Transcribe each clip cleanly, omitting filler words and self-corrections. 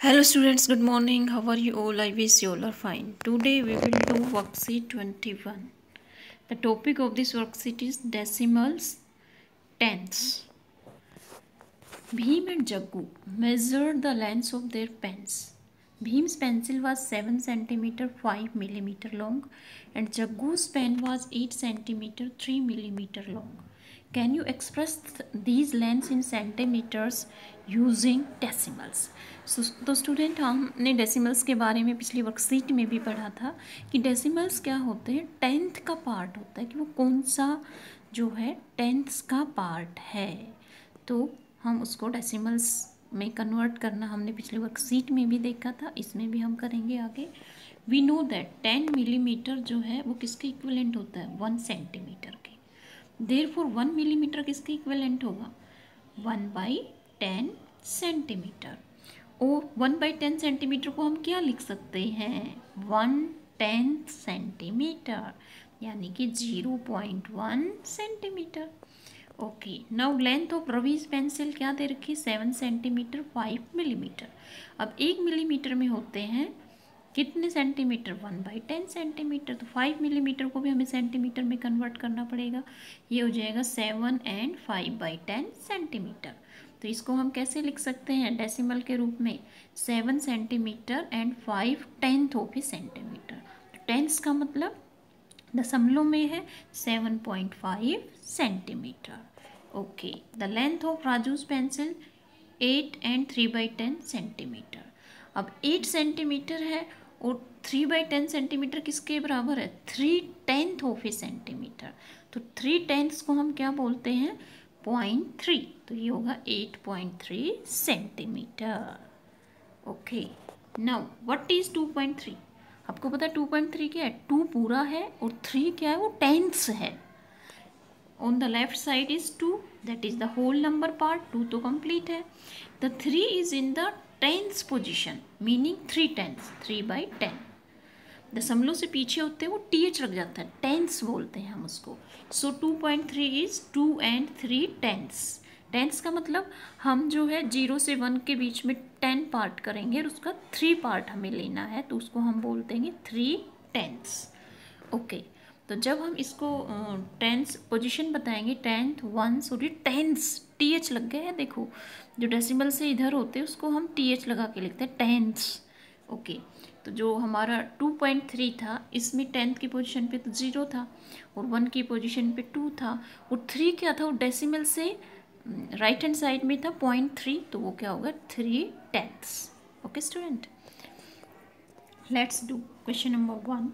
Hello students, good morning. How are you all? I wish you all are fine. Today we will do worksheet 21. The topic of this worksheet is decimals, tenths. Bhim and Jaggu measured the lengths of their pens. Bhim's pencil was 7 cm 5 mm long and Jaggu's pen was 8 cm 3 mm long. Can you express these lengths in centimeters using decimals? तो student हमने decimals के बारे में पिछली worksheet में भी पढ़ा था कि डेसिमल्स क्या होते हैं, टेंथ का पार्ट होता है कि वो कौन सा जो है टेंथ्स का पार्ट है, तो हम उसको डेसिमल्स में कन्वर्ट करना हमने पिछली वर्कशीट में भी देखा था, इसमें भी हम करेंगे आगे। वी नो दैट 10 मिलीमीटर जो है वो किसके इक्विवेलेंट होता है, 1 सेंटीमीटर के। देयरफॉर 1 मिलीमीटर किसके इक्विवेलेंट होगा, 1/10 सेंटीमीटर। और 1/10 सेंटीमीटर को हम क्या लिख सकते हैं, 1/10 सेंटीमीटर, यानी कि 0.1 centimetre. Okay, now length of Ravi's pencil क्या दे रखी, 7 सेंटीमीटर 5 मिलीमीटर। अब 1 मिलीमीटर में होते हैं कितने सेंटीमीटर, 1/10 सेंटीमीटर, तो 5 मिलीमीटर को भी हमें सेंटीमीटर में कन्वर्ट करना पड़ेगा। ये हो जाएगा 7 and 5/10 सेंटीमीटर। तो इसको हम कैसे लिख सकते हैं डेसिमल के रूप में, 7 centimetre and 5/10 of A centimetre. तो टेंथ्स का मतलब दशमलव में है 7.5 centimetre. Okay, the length of Raju's pencil 8 and 3/10 centimetre. अब 8 सेंटीमीटर है और 3/10 सेंटीमीटर किसके बराबर है, 3/10 ऑफ ए सेंटीमीटर। तो 3/10 को हम क्या बोलते हैं, 0.3, तो ये होगा 8.3 centimetre. Okay, now what is 2.3, आपको पता है 2.3 क्या है, 2 पूरा है और 3 क्या है, वो टेंथ्स है। On the left side is 2, that is the whole number part, 2 तो कंप्लीट है। The 3 is in the tenths position, meaning 3/10, 3/10। दशमलव से पीछे होते हैं वो टीएच लग जाता है, टेंथ्स बोलते हैं हम उसको। सो 2.3 इज 2 and 3 टेंथ्स। टेंथ्स का मतलब हम जो है 0 से 1 के बीच में 10 पार्ट करेंगे और उसका 3 पार्ट हमें लेना है, तो उसको हम बोलते हैं 3 टेंथ्स। ओके, तो जब हम इसको टेंथ्स पोजीशन बताएंगे, 10th 1 सॉरी टेंथ्स, टीएच लग गया है, देखो जो डेसिमल से इधर होते हैं उसको हम टीएच लगा के लिखते हैं, टेंथ्स। ओके, तो जो हमारा 2.3 था इसमें 10th की पोजीशन पे तो 0 था और 1 की पोजीशन पे 2 था और 3 क्या था, वो डेसिमल से राइट हैंड साइड में था 0.3, तो वो क्या होगा 3 tenths. Okay student, let's do question number 1।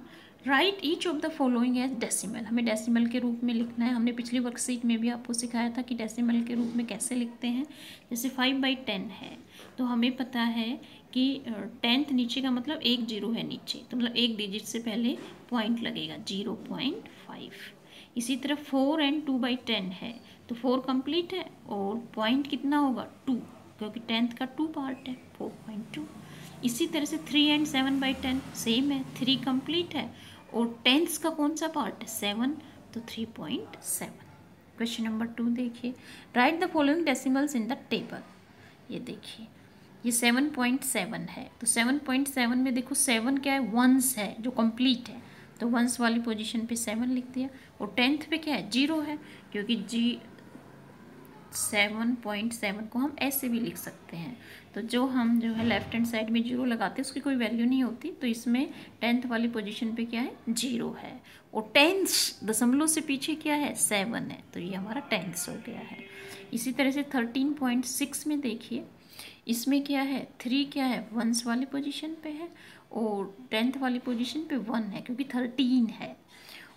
Write each of the following as decimal. हमें डेसिमल के रूप में लिखना है। हमने पिछली वर्कशीट में भी आपको सिखाया था कि डेसिमल के रूप में कैसे लिखते हैं। जैसे 5/10 है तो हमें पता है कि 10th नीचे का मतलब 1 0 है नीचे, तो मतलब 1 डिजिट से पहले पॉइंट लगेगा 0.5। इसी तरह 4 and 2/10 है तो 4 कंप्लीट है और पॉइंट कितना होगा 2, क्योंकि 10th का 2 पार्ट है 4.2। इसी तरह से 3 and 7/10 सेम है, 3 कंप्लीट है और टेंथ्स का कौन सा पार्ट है, 7, तो 3.7। क्वेश्चन नंबर 2 देखिए, right the following decimals in the table. ये देखिए ये 7.7 है, तो 7.7 में देखो 7 क्या है, वंस है जो कंप्लीट है, तो वंस वाली पोजीशन पे 7 लिख दिया। और 10th पे क्या है, 0 है, क्योंकि 7.7 को हम ऐसे भी लिख सकते हैं। तो जो हम जो है लेफ्ट हैंड साइड में 0 लगाते हैं उसकी कोई वैल्यू नहीं होती, तो इसमें 10th वाली पोजीशन पे क्या है, 0 है और टेंथ्स दशमलव से पीछे क्या है, 7 है, तो ये हमारा टेंथ्स हो गया है। इसी तरह से 13.6 में देखिए, इसमें क्या है, 3 क्या है, वंस वाली पोजीशन पे है और 10th वाली पोजीशन पे 1 है क्योंकि 13 है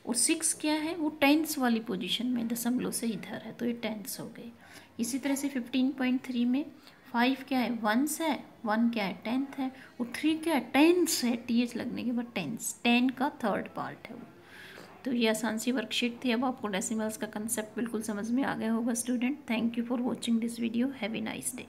और 6 क्या है, वो टेंथ्स वाली पोजीशन में दशमलव से इधर है, तो ये टेंथ्स हो गए। इसी तरह से 15.3 में 5 क्या है, वंस है, 1 क्या है, 10th है और 3 क्या है, टेंथ्स है, टीएच लगने के बाद टेंथ्स, 10 का 3rd पार्ट है वो। तो ये आसान सी वर्कशीट थी। अब आपको डेसिमल्स का कंसेप्ट बिल्कुल समझ में आ गया होगा student. Thank you for watching this video, have a nice day.